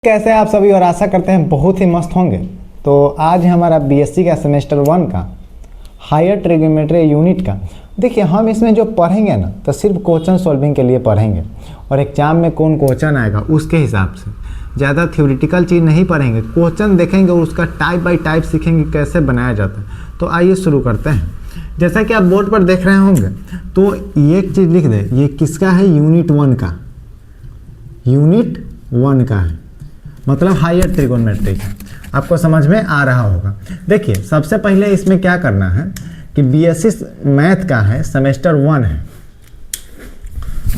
कैसे आप सभी, और आशा करते हैं बहुत ही मस्त होंगे। तो आज हमारा बीएससी का सेमेस्टर 1 का हायर ट्रिग्नोमेट्री यूनिट का देखिए, हम इसमें जो पढ़ेंगे ना तो सिर्फ क्वेश्चन सॉल्विंग के लिए पढ़ेंगे और एग्जाम में कौन क्वेश्चन आएगा उसके हिसाब से, ज़्यादा थ्योरेटिकल चीज़ नहीं पढ़ेंगे। क्वेश्चन देखेंगे और उसका टाइप बाय टाइप सीखेंगे कैसे बनाया जाता है। तो आइए शुरू करते हैं। जैसा कि आप बोर्ड पर देख रहे होंगे तो एक चीज़ लिख दे, ये किसका है? यूनिट 1 का, यूनिट 1 का है, मतलब हायर ट्रिग्नोमेट्री का। आपको समझ में आ रहा होगा। देखिए सबसे पहले इसमें क्या करना है कि बीएससी मैथ का है, सेमेस्टर 1 है,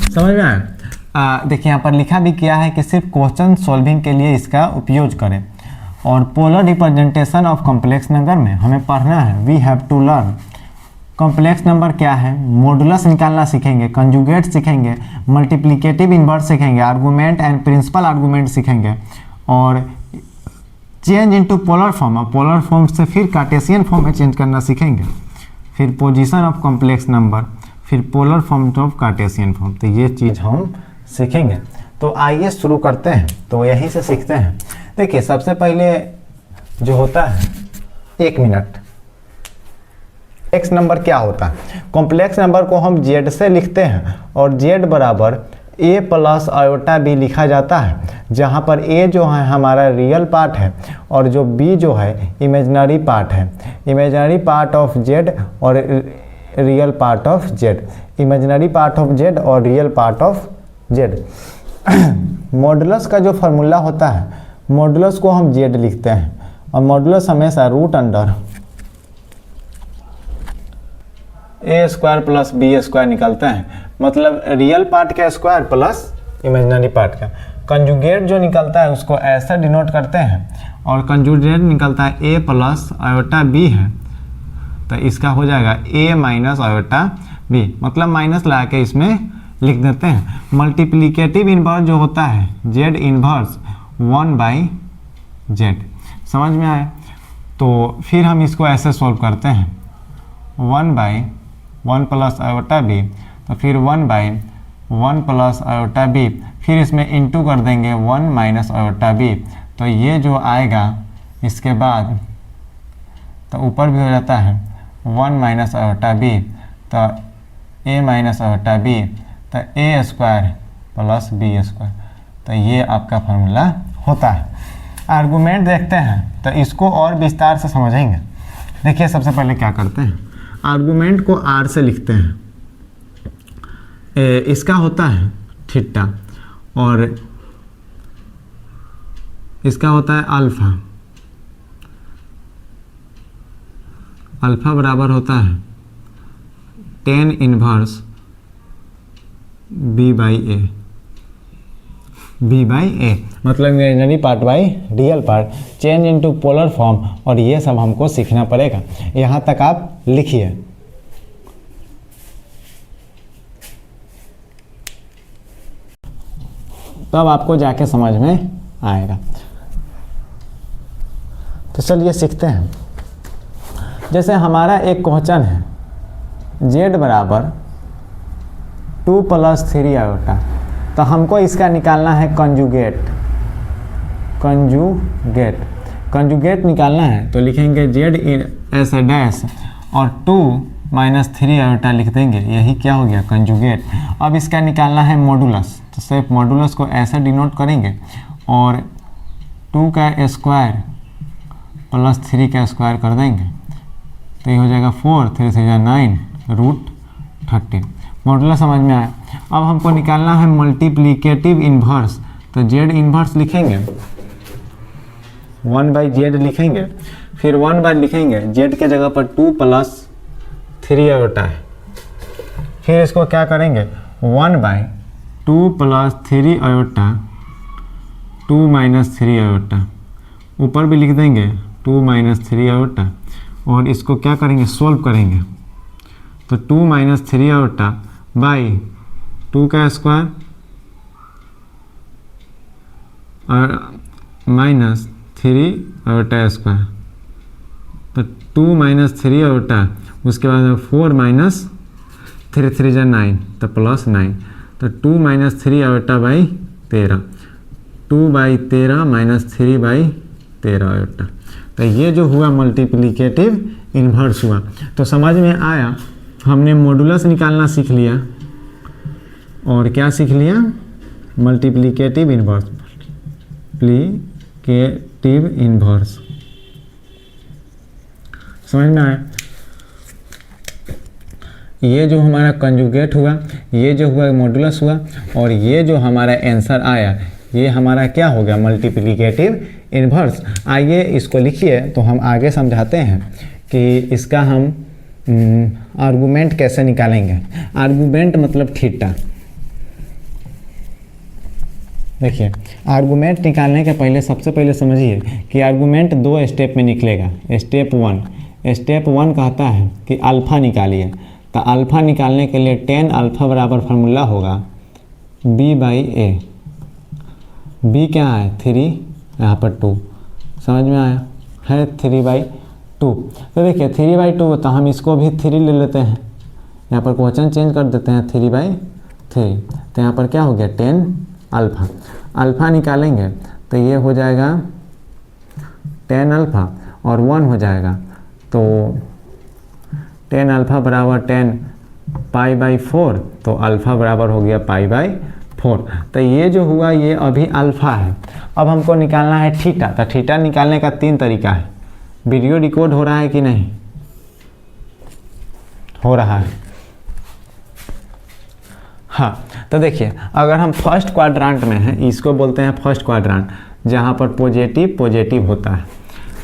समझ में आया? देखिए यहाँ पर लिखा भी किया है कि सिर्फ क्वेश्चन सॉल्विंग के लिए इसका उपयोग करें। और polar representation of complex number में हमें पढ़ना है, we have to learn complex number क्या है, मॉडुलस निकालना सीखेंगे, कंजुगेट सीखेंगे, मल्टीप्लिकेटिव इन्वर्स सीखेंगे, आर्गुमेंट एंड प्रिंसिपल आर्गुमेंट सीखेंगे और चेंज इनटू पोलर फॉर्म, और पोलर फॉर्म से फिर कार्टेशियन फॉर्म में चेंज करना सीखेंगे, फिर पोजीशन ऑफ कॉम्प्लेक्स नंबर, फिर polar form of cartesian form. तो ये चीज़ हम सीखेंगे। तो आइए शुरू करते हैं। तो यहीं से सीखते हैं। देखिए सबसे पहले जो होता है, 1 मिनट, एक्स नंबर क्या होता है? कॉम्प्लेक्स नंबर को हम जेड से लिखते हैं और जेड बराबर ए प्लस आयोटा बी लिखा जाता है, जहाँ पर ए जो है हमारा रियल पार्ट है और जो बी जो है इमेजिनरी पार्ट है। इमेजिनरी पार्ट ऑफ जेड और real part of z, imaginary part of z और real part of z. Modulus का जो फार्मूला होता है, मॉडुलस को हम जेड लिखते हैं और मॉडुलस हमेशा रूट अंडर ए स्क्वायर प्लस बी स्क्वायर निकलते हैं, मतलब रियल पार्ट का स्क्वायर प्लस इमेजिनरी पार्ट का। कंजुगेट जो निकलता है उसको ऐसे डिनोट करते हैं और कंजुगेट निकलता है ए प्लस आयोटा बी है, तो इसका हो जाएगा ए माइनस आयोटा बी, मतलब माइनस ला के इसमें लिख देते हैं। मल्टीप्लिकेटिव इन्वर्स जो होता है जेड इन्वर्स 1/z, समझ में आया? तो फिर हम इसको ऐसे सॉल्व करते हैं, 1/1 प्लस आयोटा बी, तो फिर 1/1 प्लस आयोटा बी, फिर इसमें इंटू कर देंगे 1 माइनस आयोटा बी। तो ये जो आएगा इसके बाद तो ऊपर भी हो जाता है 1 माइनस आयोटा बी, तो ए माइनस आयोटा बी, तो ए स्क्वायर प्लस बी स्क्वायर। तो ये आपका फार्मूला होता है। आर्गूमेंट देखते हैं तो इसको और विस्तार से समझेंगे। देखिए सबसे पहले क्या करते हैं, आर्गूमेंट को आर से लिखते हैं। इसका होता है थीटा और इसका होता है अल्फा। अल्फा बराबर होता है tan इनवर्स b/a, b/a मतलब imaginary part by real part, change into polar form, और ये सब हमको सीखना पड़ेगा। यहाँ तक आप लिखिए। तब आपको जाके समझ में आएगा। तो चलिए सीखते हैं। जैसे हमारा एक क्वेश्चन है, जेड बराबर 2 + 3 आयोटा, तो हमको इसका निकालना है कंजुगेट। कंजुगेट निकालना है तो लिखेंगे जेड ऐसे डैश और 2 - 3 आयोटा लिख देंगे, यही क्या हो गया? कंजुगेट। अब इसका निकालना है मॉडुलस, तो सिर्फ मॉडुलस को ऐसे डिनोट करेंगे और 2 का स्क्वायर प्लस 3 का स्क्वायर कर देंगे, तो ये हो जाएगा 4, 3 3 9 √13। मॉडुलस समझ में आया। अब हमको निकालना है मल्टीप्लिकेटिव इन्वर्स, तो जेड इन्वर्स लिखेंगे 1/z लिखेंगे, फिर 1 लिखेंगे, जेड के जगह पर 2 + 3 आयोटा है, फिर इसको क्या करेंगे 1/2 + 3 आयोटा 2 - 3 आयोटा, ऊपर भी लिख देंगे 2 - 3 आयोटा, और इसको क्या करेंगे सोल्व करेंगे, तो 2 - 3 आयोटा बाई 2 का स्क्वायर और -3 आयोटा स्क्वायर, तो 2 - 3 आयोटा, उसके बाद 4 - 3 3 9, तो +9, तो 2 - 3 आयोटा बाई 13, 2/13 माइनस 3/13। तो ये जो हुआ मल्टीप्लिकेटिव इन्वर्स हुआ। तो समझ में आया, हमने मॉडुलस निकालना सीख लिया और क्या सीख लिया, मल्टीप्लिकेटिव इन्वर्स। मल्टीप्लिकेटिव इन्वर्स समझ में आया। ये जो हमारा कंजुगेट हुआ, ये जो हुआ मॉडुलस हुआ, और ये जो हमारा आंसर आया ये हमारा क्या हो गया, मल्टीप्लिकेटिव इन्वर्स। आइए इसको लिखिए तो हम आगे समझाते हैं कि इसका हम आर्गुमेंट कैसे निकालेंगे। आर्गुमेंट मतलब थीटा। देखिए आर्गुमेंट निकालने के पहले सबसे पहले समझिए कि आर्गुमेंट 2 स्टेप में निकलेगा। स्टेप 1 कहता है कि अल्फ़ा निकालिए। तो अल्फ़ा निकालने के लिए tan अल्फ़ा बराबर फार्मूला होगा b/a। b क्या है 3, यहाँ पर 2, समझ में आया है 3/2। तो देखिए 3/2, तो हम इसको भी 3 ले लेते हैं, यहाँ पर क्वेश्चन चेंज कर देते हैं 3/3। तो यहाँ पर क्या हो गया tan अल्फ़ा। अल्फ़ा निकालेंगे तो ये हो जाएगा tan अल्फ़ा और 1 हो जाएगा। तो tan अल्फ़ा बराबर tan π/4, तो अल्फ़ा बराबर हो गया π/4। तो ये जो हुआ ये अभी अल्फ़ा है। अब हमको निकालना है थीटा। तो थीटा निकालने का 3 तरीका है। वीडियो रिकॉर्ड हो रहा है कि नहीं हो रहा है? हाँ, तो देखिए अगर हम फर्स्ट क्वाड्रांट में हैं, इसको बोलते हैं फर्स्ट क्वाड्रांट, जहाँ पर पॉजिटिव होता है,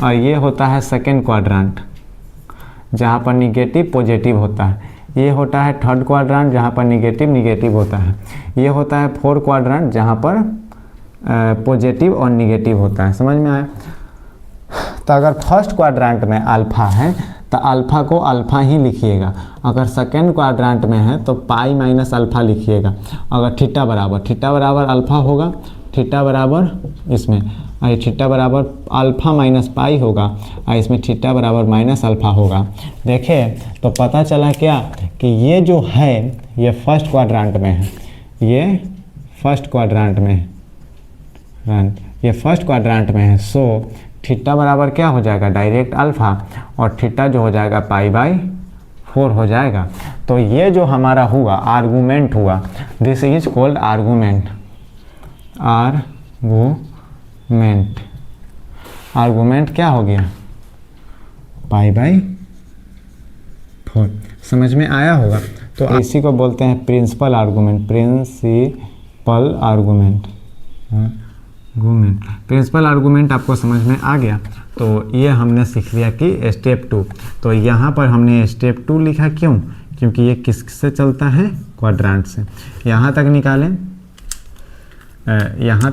और ये होता है सेकेंड क्वाड्रांट जहाँ पर निगेटिव पॉजिटिव होता है। ये होता है थर्ड क्वाड्रांट जहाँ पर निगेटिव होता है। ये होता है फोर्थ क्वाड्रांट जहाँ पर पॉजिटिव और निगेटिव होता है। समझ में आया? तो अगर फर्स्ट क्वाड्रांट में अल्फ़ा है तो अल्फ़ा को अल्फ़ा ही लिखिएगा। अगर सेकेंड क्वाड्रांट में है तो पाई माइनस अल्फ़ा लिखिएगा। अगर थीटा बराबर अल्फ़ा होगा, थीटा बराबर इसमें थीटा बराबर अल्फ़ा माइनस पाई होगा, और इसमें थीटा बराबर माइनस अल्फ़ा होगा। देखिए तो पता चला क्या कि ये जो है ये फर्स्ट क्वाड्रांट में है, ये फर्स्ट क्वाड्रांट में है, ये फर्स्ट क्वाड्रांट में है। सो थीटा बराबर क्या हो जाएगा, डायरेक्ट अल्फ़ा, और थीटा जो हो जाएगा π/4 हो जाएगा। तो ये जो हमारा हुआ आर्गूमेंट हुआ, this is called argument. Argument क्या हो गया, π/4। समझ में आया होगा? तो इसी को बोलते हैं प्रिंसिपल आर्गूमेंट। प्रिंसिपल आर्गूमेंट आपको समझ में आ गया। तो ये हमने सीख लिया कि स्टेप 2। तो यहाँ पर हमने स्टेप 2 लिखा, क्यों? क्योंकि ये किससे चलता है, क्वाड्रांट से। यहाँ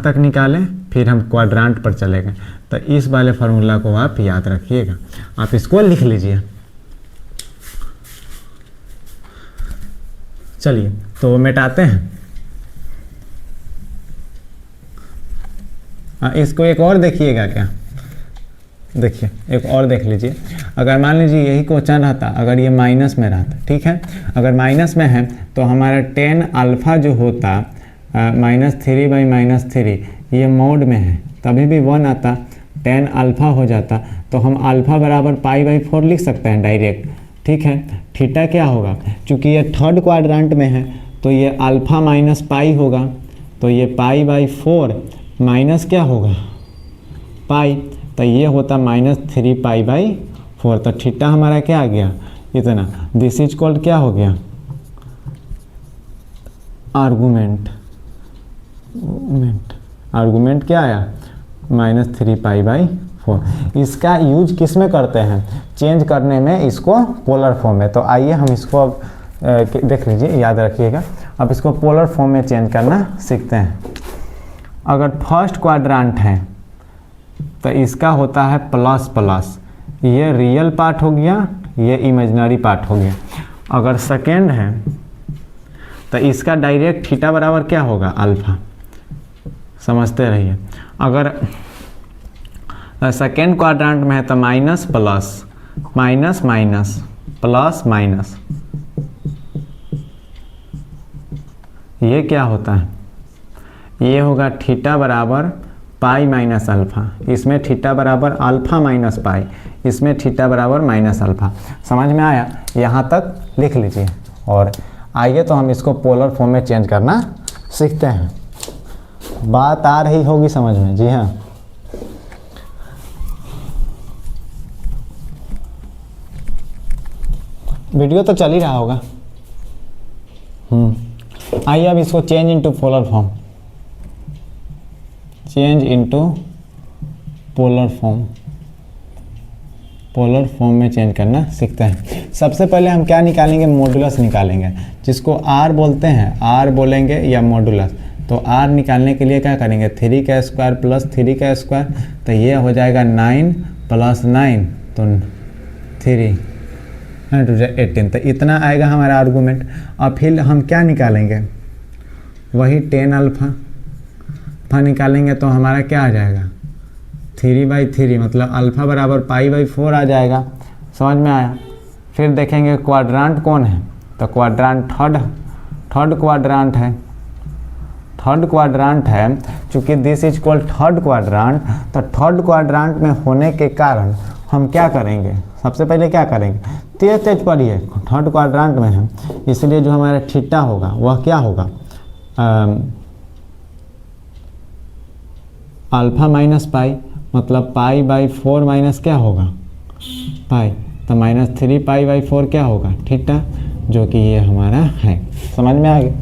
तक निकालें फिर हम क्वाड्रांट पर चले गए। तो इस वाले फार्मूला को आप याद रखिएगा, आप इसको लिख लीजिए। चलिए तो मिटाते हैं। इसको एक और देखिएगा क्या, देखिए एक और देख लीजिए। अगर मान लीजिए यही क्वेश्चन रहता, अगर ये माइनस में रहता, ठीक है, अगर माइनस में है तो हमारा tan अल्फ़ा जो होता -3/-3, ये मोड में है, तभी भी 1 आता, tan अल्फ़ा हो जाता। तो हम अल्फ़ा बराबर π/4 लिख सकते हैं डायरेक्ट, ठीक है। थीटा क्या होगा, चूँकि ये थर्ड क्वाड्रांट में है तो ये अल्फ़ा माइनस पाई होगा, तो ये π/4 माइनस क्या होगा, पाई, तो ये होता -3π/4। तो थीटा हमारा क्या आ गया, इतना। दिस इज कॉल्ड क्या हो गया, आर्गूमेंट क्या आया, -3π/4। इसका यूज किस में करते हैं, चेंज करने में, इसको पोलर फॉर्म में। तो आइए हम इसको अब देख लीजिए, याद रखिएगा। अब इसको पोलर फॉर्म में चेंज करना सीखते हैं। अगर फर्स्ट क्वाड्रांट है तो इसका होता है प्लस, ये रियल पार्ट हो गया, ये इमेजिनरी पार्ट हो गया। अगर सेकेंड है तो इसका डायरेक्ट थीटा बराबर क्या होगा, अल्फ़ा, समझते रहिए। अगर सेकेंड क्वाड्रांट में है तो माइनस प्लस, प्लस माइनस, ये क्या होता है, ये होगा थीटा बराबर पाई माइनस अल्फ़ा, इसमें थीटा बराबर अल्फ़ा माइनस पाई, इसमें थीटा बराबर माइनस अल्फ़ा। समझ में आया? यहाँ तक लिख लीजिए। और आइए तो हम इसको पोलर फॉर्म में चेंज करना सीखते हैं। बात आ रही होगी समझ में? जी हाँ। वीडियो तो चल ही रहा होगा। आइए अब इसको change into polar form, change into polar form, polar form में चेंज करना सीखते हैं। सबसे पहले हम क्या निकालेंगे? मॉडुलस निकालेंगे, जिसको आर बोलते हैं, आर बोलेंगे या मॉडुलस। तो आर निकालने के लिए क्या करेंगे? 3 का स्क्वायर प्लस 3 का स्क्वायर, तो ये हो जाएगा 9 प्लस 9 तो 3 18, तो इतना आएगा हमारा आर्गूमेंट। और फिर हम क्या निकालेंगे? वही 10 अल्फ़ा निकालेंगे तो हमारा क्या आ जाएगा? 3/3, मतलब अल्फ़ा बराबर पाई/4 आ जाएगा। समझ में आया? फिर देखेंगे क्वाड्रांट कौन है, तो क्वाड्रांट थर्ड क्वाड्रांट है, थर्ड क्वाड्रांट है। चूँकि this is called third quadrant, तो थर्ड क्वाड्रांट में होने के कारण हम क्या करेंगे? सबसे पहले क्या करेंगे? तेज पढ़िए, थर्ड क्वाड्रांट में है, इसलिए जो हमारा थीटा होगा वह क्या होगा? अल्फ़ा माइनस पाई, मतलब पाई/4 माइनस क्या होगा? पाई, तो -3 पाई/4 क्या होगा? थीटा, जो कि ये हमारा है। समझ में आ गया?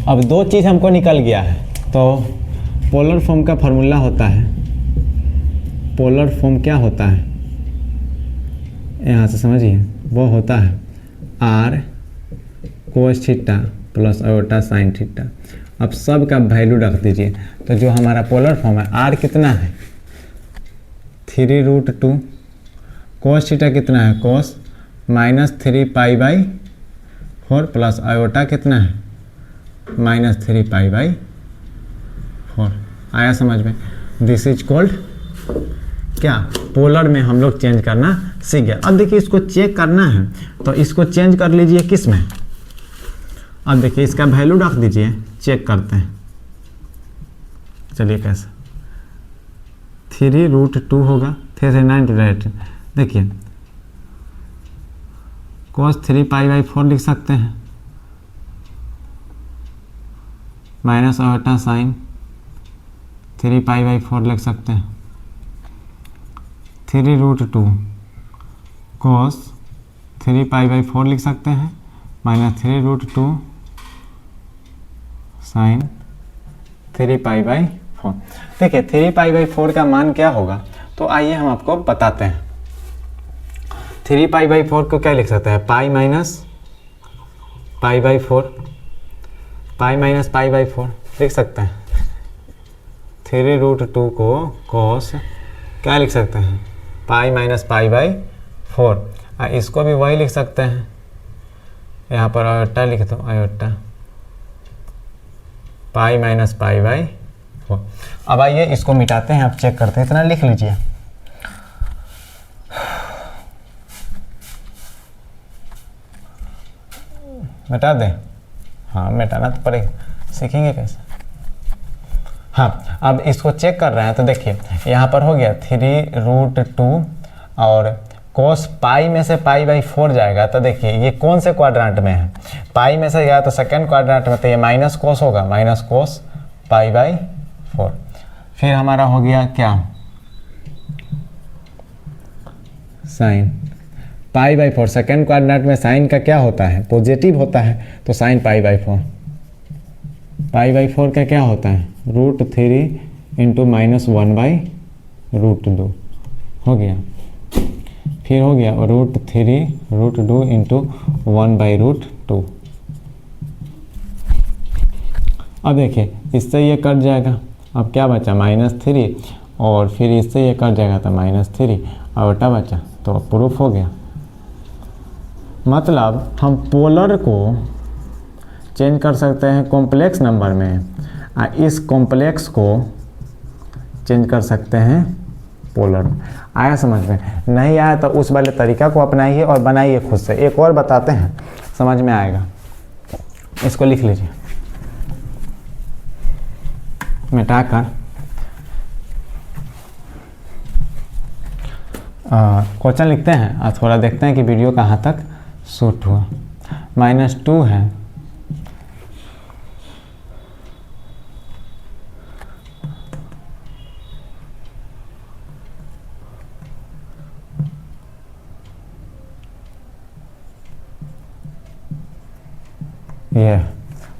अब दो चीज़ हमको निकल गया है। तो पोलर फॉर्म का फार्मूला होता है, पोलर फॉर्म क्या होता है यहाँ से समझिए, वो होता है r cos theta plus iota sine theta. अब सब का वैल्यू रख दीजिए, तो जो हमारा पोलर फॉर्म है आर कितना है? 3√2, कोस थीटा कितना है? कोस -3 पाई/4 प्लस आयोटा कितना है? -3 पाई/4। आया समझ में? दिस इज कॉल्ड क्या? पोलर में हम लोग चेंज करना सीख गए। अब देखिए इसको चेक करना है, तो इसको चेंज कर लीजिए किस में? अब देखिए इसका वैल्यू रख दीजिए, चेक करते हैं। चलिए कैसे? 3√2 होगा, 3 से 9 to 8। देखिए cos 3 पाई/4 लिख सकते हैं, माइनस आयोटा साइन 3 पाई/4 लिख सकते हैं, 3√2 cos 3 पाई/4 लिख सकते हैं, -3√2 साइन 3 पाई/4। देखिए 3 पाई/4 का मान क्या होगा? तो आइए हम आपको बताते हैं। 3 पाई/4 को क्या लिख सकते हैं? पाई माइनस पाई/4, पाई माइनस पाई/4 लिख सकते हैं। 3√2 को cos क्या लिख सकते हैं? Pi minus pi. इसको भी वही लिख सकते हैं, यहाँ पर आयोटा लिख दो, आयोटा पाई माइनस पाई/4। अब आइए इसको मिटाते हैं, आप चेक करते हैं। इतना लिख लीजिए। मिटा दें? हाँ मिटाना तो पड़ेगा, सीखेंगे कैसे? हाँ अब इसको चेक कर रहे हैं, तो देखिए यहाँ पर हो गया 3√2 और कोस पाई में से पाई/4 जाएगा। तो देखिए ये कौन से क्वाड्रांट में है? पाई में से गया तो सेकंड क्वाड्रांट में, तो ये माइनस कोस होगा, माइनस कोस पाई/4। फिर हमारा हो गया क्या? साइन पाई/4। सेकंड क्वाड्रांट में साइन का क्या होता है? पॉजिटिव होता है, तो साइन पाई/4। पाई/4 का क्या होता है? √3 इंटू -1/√2 हो गया। फिर हो गया √3√2 इंटू 1/√2। अब देखिए इससे ये कट जाएगा, अब क्या बचा? -3, और फिर इससे ये कट जाएगा तो -3 और बटा बचा, तो प्रूफ हो गया। मतलब हम पोलर को चेंज कर सकते हैं कॉम्प्लेक्स नंबर में, इस कॉम्प्लेक्स को चेंज कर सकते हैं पोलर। आया समझ में? नहीं आया तो उस वाले तरीका को अपनाइए और बनाइए खुद से। एक और बताते हैं, समझ में आएगा। इसको लिख लीजिए। मिटाकर क्वेश्चन लिखते हैं और थोड़ा देखते हैं कि वीडियो कहाँ तक शूट हुआ। -2 है, ये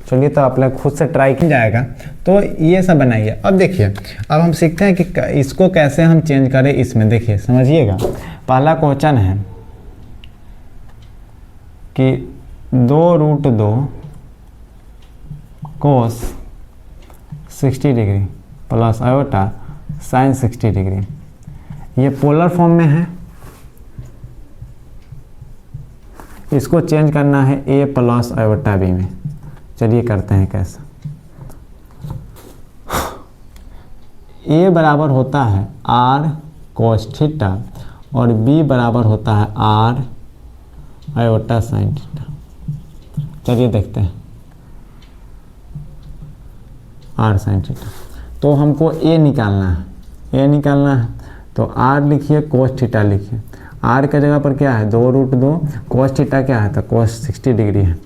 चलिए तो आप लोग खुद से ट्राई किया जाएगा। तो ये सब बनाइए। अब देखिए, अब हम सीखते हैं कि इसको कैसे हम चेंज करें इसमें। देखिए समझिएगा, पहला क्वेश्चन है कि 2√2 cos 60 degree plus iota sin 60 degree, ये पोलर फॉर्म में है। इसको चेंज करना है a प्लस आयोटा b में। चलिए करते हैं कैसे। a बराबर होता है r cos थीटा और b बराबर होता है r आयोटा sin थीटा। चलिए देखते हैं r sin थीटा। तो हमको a निकालना है, तो r लिखिए, cos थीटा लिखिए। r के जगह पर क्या है 2√2, cos थीटा क्या है तो cos 60 डिग्री है।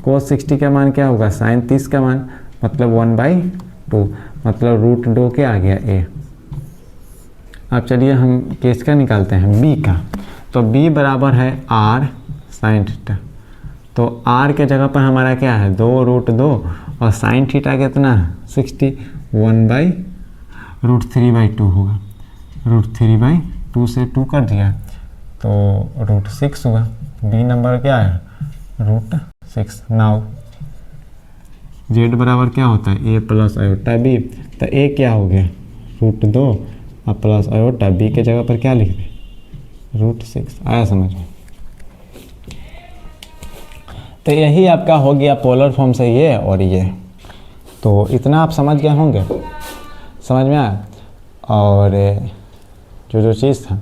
cos 60 का मान क्या होगा sin 30 का मान, मतलब 1/2, मतलब √2 के आ गया a। अब चलिए हम किसका निकालते हैं b का। तो b बराबर है r sin थीटा। तो r के जगह पर हमारा क्या है 2√2 और sin थीटा कितना है 60, 1/√3/2 होगा। √3/2 से 2 कर दिया तो √6 हुआ। b नंबर क्या है √6। नाउ z बराबर क्या होता है a प्लस आयोटा b। तो a क्या हो गया √2 और प्लस आयोटा, b के जगह पर क्या लिख दें √6। आया समझ में। तो यही आपका हो गया पोलर फॉर्म से ये और ये। तो इतना आप समझ गए होंगे, समझ में आया। और जो चीज़ था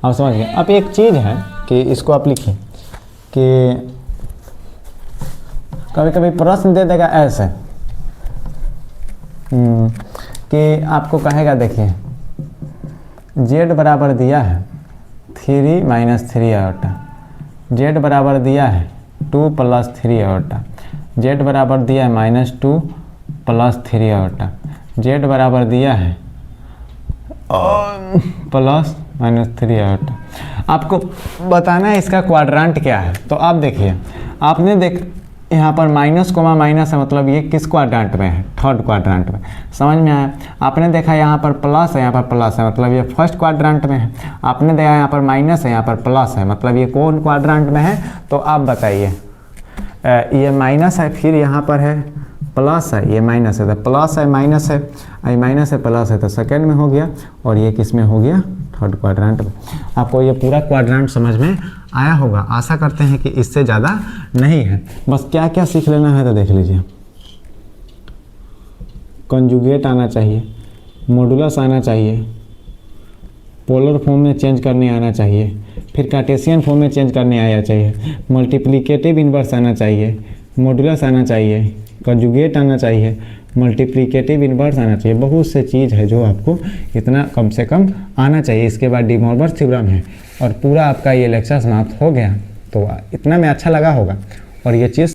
आप समझ गए। अब एक चीज़ है कि इसको आप लिखिए कि कभी कभी प्रश्न दे देगा ऐसे कि आपको कहेगा, देखिए z बराबर दिया है 3 - 3 आयोटा, z बराबर दिया है 2 + 3 आयोटा, z बराबर दिया है -2 + 3 आयोटा, z बराबर दिया है +-3 आयोटा। आपको बताना है इसका क्वाड्रेंट क्या है। तो आप देखिए, आपने यहाँ पर माइनस कोमा माइनस है, मतलब ये किस क्वाड्रेंट में है, थर्ड क्वाड्रेंट में। समझ में आया। आपने देखा यहाँ पर प्लस है, यहाँ पर प्लस है, मतलब ये फर्स्ट क्वाड्रेंट में है। आपने देखा यहाँ पर माइनस है, यहाँ पर प्लस है, मतलब ये कौन क्वाड्रेंट में है। तो आप बताइए, ये माइनस है, फिर यहाँ पर है प्लस है, ये माइनस है, तो प्लस है माइनस है, ये माइनस है प्लस है, तो सेकेंड में हो गया, और ये किस में हो गया थर्ड क्वाड्रेंट में। आपको ये पूरा क्वाड्रेंट समझ में आया होगा। आशा करते हैं कि इससे ज़्यादा नहीं है। बस क्या क्या सीख लेना है तो देख लीजिए। कंजुगेट आना चाहिए, मॉडुलस आना चाहिए, पोलर फॉर्म में चेंज करने आना चाहिए, फिर कार्टेशियन फॉर्म में चेंज करने आना चाहिए, मल्टीप्लिकेटिव इन्वर्स आना चाहिए, मॉडुलस आना चाहिए, कंजुगेट आना चाहिए, मल्टीप्लिकेटिव इन्वर्स आना चाहिए। बहुत से चीज़ है जो आपको इतना कम से कम आना चाहिए। इसके बाद डी मॉर्गन थ्योरम है और पूरा आपका ये लेक्चर समाप्त हो गया। तो इतना में अच्छा लगा होगा और ये चीज़